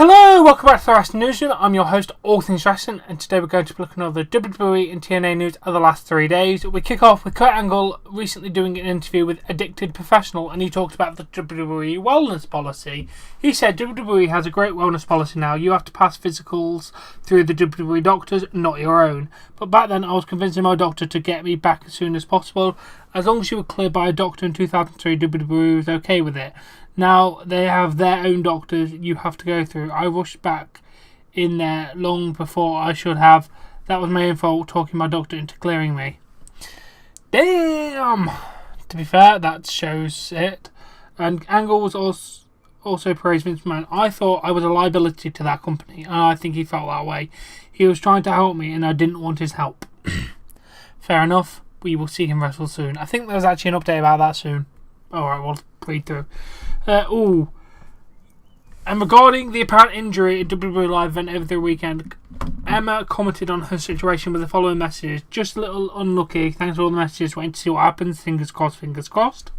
Hello, welcome back to the Wrestling Newsroom. I'm your host, All Things Wrestling, and today we're going to be looking over the WWE and TNA news of the last 3 days. We kick off with Kurt Angle recently doing an interview with Addicted Professional, and he talked about the WWE wellness policy. He said WWE has a great wellness policy now. You have to pass physicals through the WWE doctors, not your own. But back then, I was convincing my doctor to get me back as soon as possible. As long as you were cleared by a doctor in 2003, WWE was okay with it. Now they have their own doctors you have to go through. I rushed back in there long before I should have. That was my own fault, talking my doctor into clearing me. Damn! To be fair, that shows it. And Angle was also praised Vince McMahon. I thought I was a liability to that company, and I think he felt that way. He was trying to help me, and I didn't want his help. Fair enough. We will see him wrestle soon. I think there's actually an update about that soon. Alright, we'll read through. And regarding the apparent injury at WWE Live event over the weekend, Emma commented on her situation with the following messages. Just a little unlucky. Thanks for all the messages. Waiting to see what happens. Fingers crossed, fingers crossed.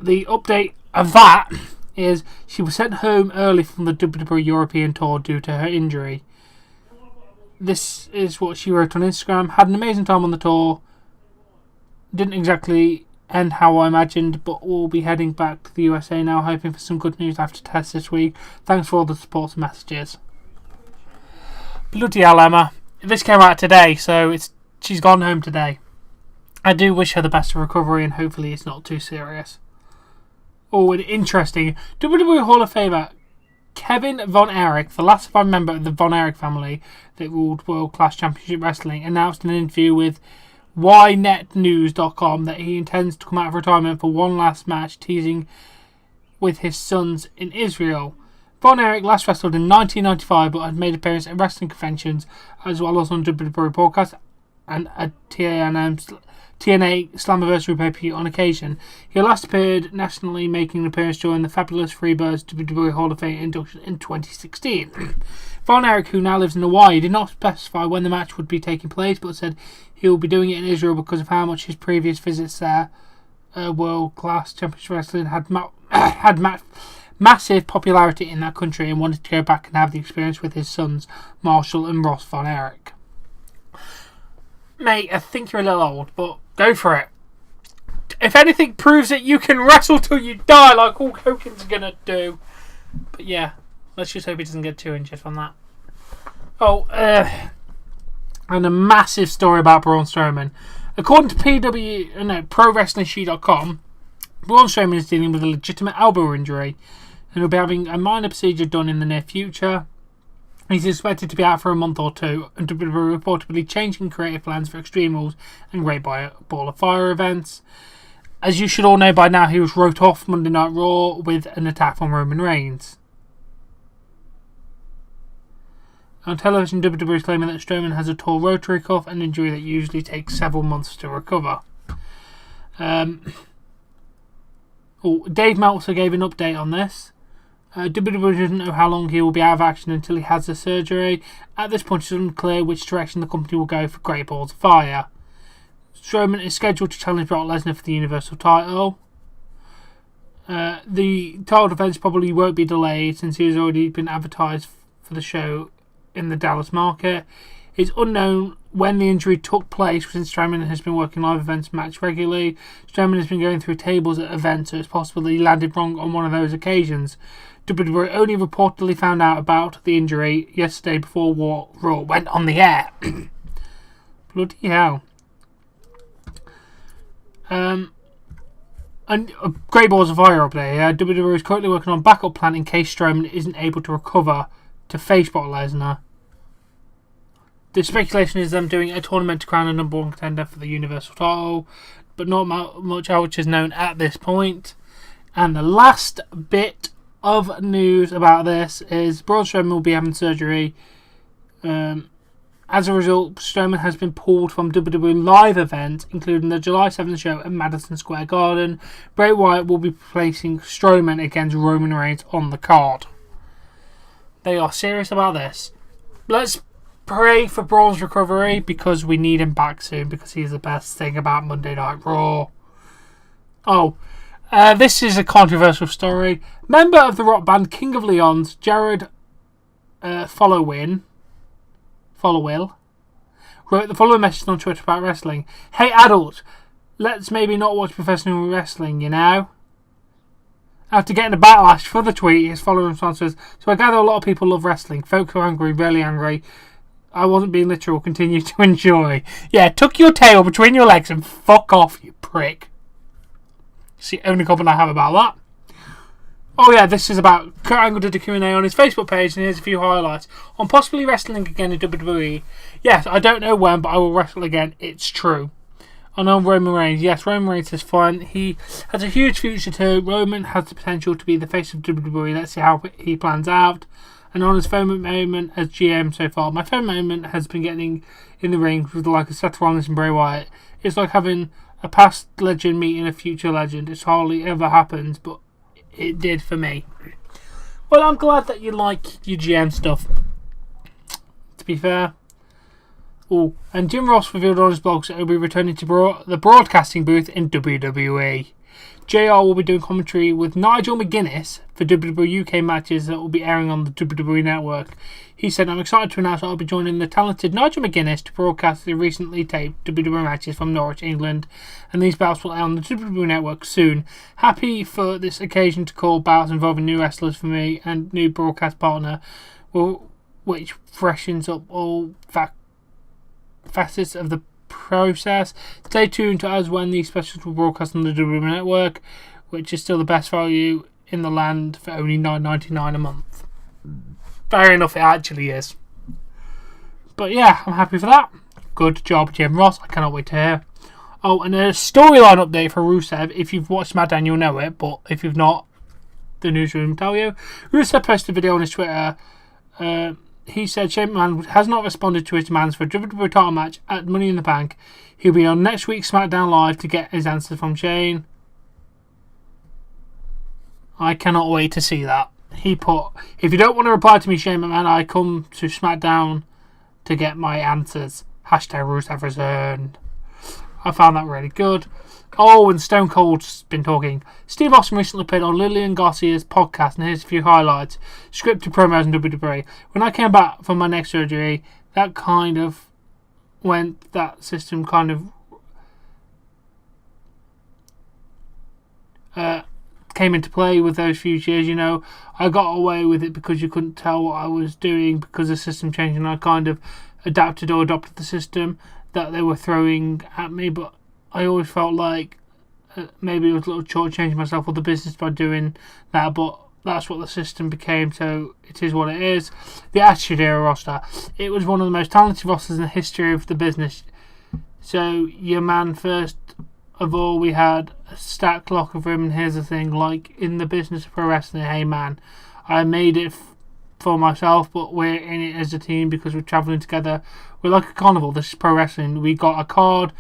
The update of that is she was sent home early from the WWE European tour due to her injury. This is what she wrote on Instagram. Had an amazing time on the tour. Didn't exactly end how I imagined, but we'll be heading back to the USA now, hoping for some good news after tests this week. Thanks for all the support messages. Bloody hell, Emma. This came out today, so she's gone home today. I do wish her the best of recovery, and hopefully it's not too serious. Oh, and interesting. WWE Hall of Famer Kevin Von Erich, the last surviving member of the Von Erich family that ruled World Class Championship Wrestling, announced in an interview with ynetnews.com that he intends to come out of retirement for one last match, teasing with his sons in Israel. Von Erich last wrestled in 1995 but had made appearances at wrestling conventions as well as on WWE broadcasts and a TNA Slammiversary pay-per-view on occasion. He last appeared nationally, making an appearance during the Fabulous Freebirds WWE Hall of Fame induction in 2016. Von Erich, who now lives in Hawaii, did not specify when the match would be taking place, but said he will be doing it in Israel because of how much his previous visits there, World Class Championship Wrestling, had massive popularity in that country, and wanted to go back and have the experience with his sons, Marshall and Ross Von Erich. Mate, I think you're a little old, but go for it. If anything proves that you can wrestle till you die like Hulk Hogan's gonna do. But yeah, let's just hope he doesn't get too injured on that. And a massive story about Braun Strowman. According to ProWrestlingSheet.com, Braun Strowman is dealing with a legitimate elbow injury and will be having a minor procedure done in the near future. He's expected to be out for a month or two, and WWE reportedly changing creative plans for Extreme Rules and Great Ball of Fire events. As you should all know by now, he was wrote off Monday Night Raw with an attack on Roman Reigns. On television, WWE is claiming that Strowman has a torn rotary cuff, an injury that usually takes several months to recover. Dave Meltzer gave an update on this. WWE doesn't know how long he will be out of action until he has the surgery. At this point, it's unclear which direction the company will go for Great Balls of Fire. Strowman is scheduled to challenge Brock Lesnar for the Universal title. The title defense probably won't be delayed since he has already been advertised for the show in the Dallas market. It's unknown when the injury took place since Strowman has been working live events match regularly. Strowman has been going through tables at events, so it's possible that he landed wrong on one of those occasions. WWE only reportedly found out about the injury yesterday before Raw went on the air. Bloody hell. And Great Balls of Fire update. WWE is currently working on a backup plan in case Strowman isn't able to recover to face Brock Lesnar. The speculation is them doing a tournament to crown a number one contender for the Universal title, but not much else is known at this point. And the last bit of news about this is Braun Strowman will be having surgery. As a result, Strowman has been pulled from WWE live events, including the July 7th show at Madison Square Garden. Bray Wyatt will be placing Strowman against Roman Reigns on the card. They are serious about this. Let's pray for Braun's recovery because we need him back soon because he's the best thing about Monday Night Raw. This is a controversial story. Member of the rock band King of Leon's, Jared Follow Will, wrote the following message on Twitter about wrestling. Hey adults, let's maybe not watch professional wrestling, you know? After getting a backlash for the tweet, his following response was, so I gather a lot of people love wrestling. Folk are angry, really angry. I wasn't being literal, continue to enjoy. Yeah, tuck your tail between your legs and fuck off, you prick. It's the only comment I have about that. Oh yeah, this is about Kurt Angle did a Q&A on his Facebook page, and here's a few highlights. On possibly wrestling again in WWE. Yes, I don't know when, but I will wrestle again. It's true. And on Roman Reigns, yes, Roman Reigns is fun. He has a huge future too. Roman has the potential to be the face of WWE. Let's see how he plans out. And on his favourite moment as GM so far, my favourite moment has been getting in the ring with the like of Seth Rollins and Bray Wyatt. It's like having a past legend meeting a future legend. It's hardly ever happens, but it did for me. Well, I'm glad that you like your GM stuff, to be fair. Oh, and Jim Ross revealed on his blog that he'll be returning to the broadcasting booth in WWE. JR will be doing commentary with Nigel McGuinness for WWE UK matches that will be airing on the WWE Network. He said, I'm excited to announce that I'll be joining the talented Nigel McGuinness to broadcast the recently taped WWE matches from Norwich, England, and these bouts will air on the WWE Network soon. Happy for this occasion to call bouts involving new wrestlers for me and new broadcast partner, which freshens up all facets of the process. Stay tuned to us when these specials will broadcast on the WWE Network, which is still the best value in the land for only $9.99 a month. Fair enough, it actually is. But yeah, I'm happy for that. Good job, Jim Ross. I cannot wait to hear. Oh, and a storyline update for Rusev. If you've watched SmackDown, you'll know it, but if you've not, the newsroom will tell you. Rusev posted a video on his Twitter. He said Shane McMahon has not responded to his demands for a WWE title match at Money in the Bank. He'll be on next week's SmackDown Live to get his answers from Shane. I cannot wait to see that. He put, if you don't want to reply to me, Shane McMahon, I come to SmackDown to get my answers. Hashtag Rusev returned. I found that really good. Oh, and Stone Cold's been talking. Steve Austin recently appeared on Lillian Garcia's podcast, and here's a few highlights. Scripted promos in WWE. When I came back from my neck surgery, that system kind of came into play with those few years. You know, I got away with it because you couldn't tell what I was doing because the system changed, and I kind of adapted or adopted the system that they were throwing at me, but I always felt like maybe it was a little shortchanging myself or the business by doing that, but that's what the system became, so it is what it is. The Attitude Era roster. It was one of the most talented rosters in the history of the business. So, your man, first of all, we had a stat clock of him, and here's the thing, like in the business of pro wrestling, hey man, I made it for myself, but we're in it as a team because we're travelling together. We're like a carnival. This is pro wrestling. We got a card,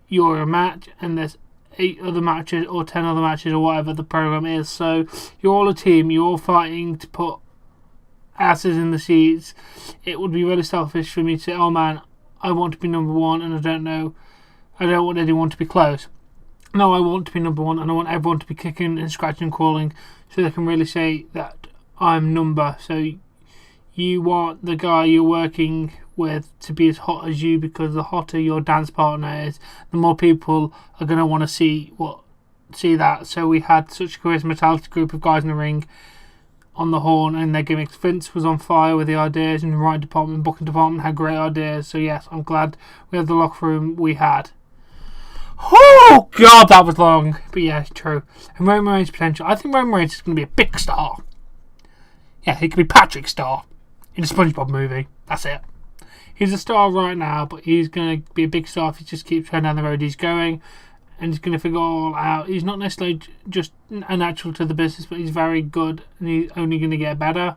you're a match, and there's 8 other matches or 10 other matches or whatever the program is. So you're all a team. You're all fighting to put asses in the seats. It would be really selfish for me to say, oh man, I want to be number one, and I don't want anyone to be close. No, I want to be number one, and I want everyone to be kicking and scratching and crawling so they can really say that I'm number. So you want the guy you're working with to be as hot as you, because the hotter your dance partner is, the more people are going to want to see that. So we had such a charisma talented group of guys in the ring on the horn and their gimmicks. Vince was on fire with the ideas, and the writing department, booking department had great ideas. So yes, I'm glad we had the locker room we had. Oh god, that was long, but yeah, true. And Roman Reigns' potential. I think Roman Reigns is going to be a big star. Yeah, he could be Patrick Star in a SpongeBob movie. That's it. He's a star right now, but he's going to be a big star if he just keeps going down the road he's going, and he's going to figure it all out. He's not necessarily just a natural to the business, but he's very good, and he's only going to get better.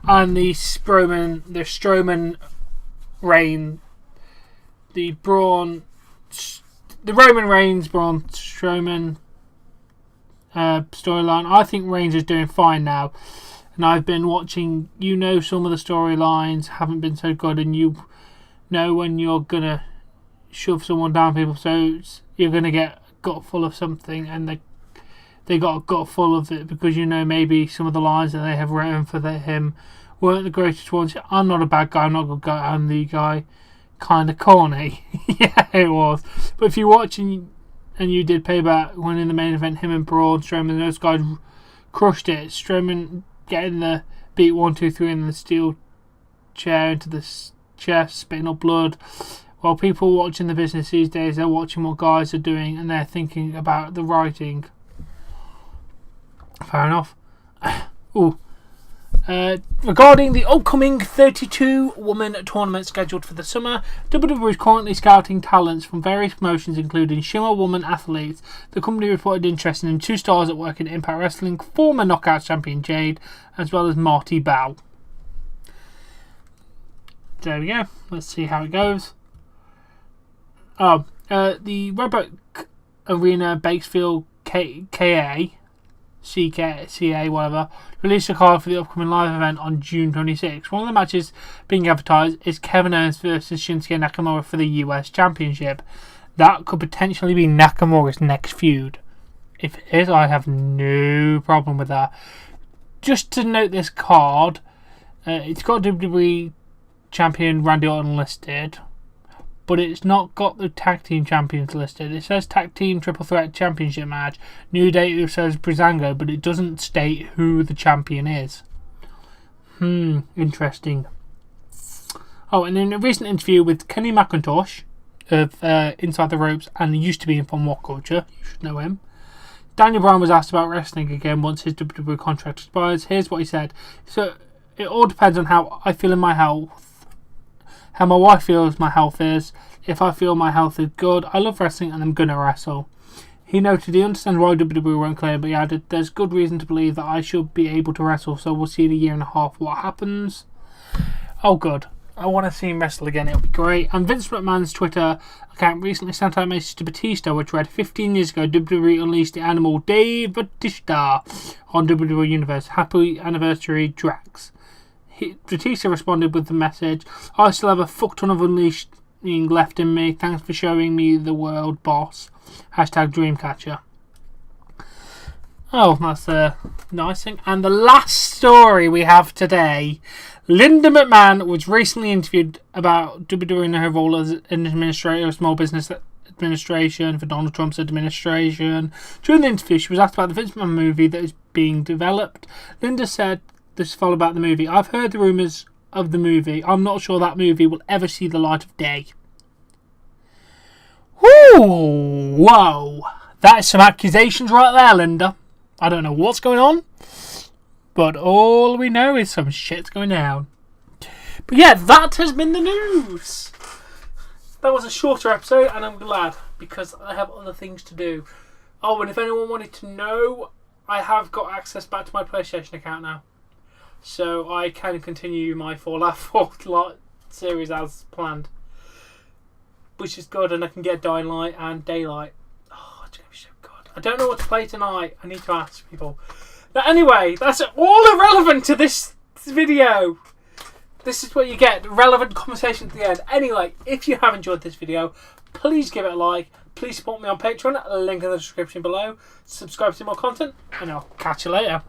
And the Strowman reign, the Roman Reigns, Braun Strowman storyline. I think Reigns is doing fine now. And I've been watching, some of the storylines haven't been so good, and you know when you're going to shove someone down people's throats, you're going to get gut full of something, and they got a gut full of it because, you know, maybe some of the lines that they have written for him weren't the greatest ones. I'm not a bad guy, I'm not a good guy, I'm the guy. Kind of corny. Yeah, it was. But if you watch and you did Payback, when in the main event, him and Braun Strowman, those guys crushed it. Strowman getting the beat 1, 2, 3 in the steel chair into the chest, spitting up blood. While people watching the business these days, they're watching what guys are doing and they're thinking about the writing. Fair enough. Ooh. Regarding the upcoming 32-woman tournament scheduled for the summer, WWE is currently scouting talents from various promotions including Shimmer Woman athletes. The company reported interest in 2 stars that work in Impact Wrestling, former Knockouts champion Jade, as well as Marty Bell. There we go. Let's see how it goes. The Redbrook Arena Bakesfield CA, whatever, released a card for the upcoming live event on June 26. One of the matches being advertised is Kevin Owens versus Shinsuke Nakamura for the US Championship. That could potentially be Nakamura's next feud. If it is, I have no problem with that. Just to note this card, it's got WWE Champion Randy Orton listed, but it's not got the Tag Team Champions listed. It says Tag Team Triple Threat Championship match. New Day, it says Breezango, but it doesn't state who the champion is. Interesting. Oh, and in a recent interview with Kenny McIntosh of Inside the Ropes and used to be from What Culture, you should know him, Daniel Bryan was asked about wrestling again once his WWE contract expires. Here's what he said. So, it all depends on how I feel in my health. How my wife feels my health is. If I feel my health is good, I love wrestling and I'm gonna wrestle. He noted he understands why WWE won't claim, but he added, there's good reason to believe that I should be able to wrestle, so we'll see in a year and a half what happens. Oh good. I want to see him wrestle again, it'll be great. And Vince McMahon's Twitter account recently sent out a message to Batista which read, 15 years ago WWE unleashed the animal Dave Batista on WWE Universe. Happy anniversary, Drax. Batista responded with the message, I still have a fuck ton of unleashing left in me. Thanks for showing me the world, boss. Hashtag Dreamcatcher. Oh, that's a nice thing. And the last story we have today, Linda McMahon was recently interviewed about WWE and her role as an administrator of small business administration for Donald Trump's administration. During the interview, she was asked about the Vince McMahon movie that is being developed. Linda said, this is all about the movie. I've heard the rumours of the movie. I'm not sure that movie will ever see the light of day. Woo! Whoa! That is some accusations right there, Linda. I don't know what's going on, but all we know is some shit's going down. But yeah, that has been the news. That was a shorter episode, and I'm glad, because I have other things to do. Oh, and if anyone wanted to know, I have got access back to my PlayStation account now. So I can continue my Fallout 4 series as planned. Which is good, and I can get Dying Light and Daylight. Oh, it's going to be so good. I don't know what to play tonight. I need to ask people. But anyway, that's all irrelevant to this video. This is what you get. Relevant conversation at the end. Anyway, if you have enjoyed this video, please give it a like. Please support me on Patreon. Link in the description below. Subscribe to more content. And I'll catch you later.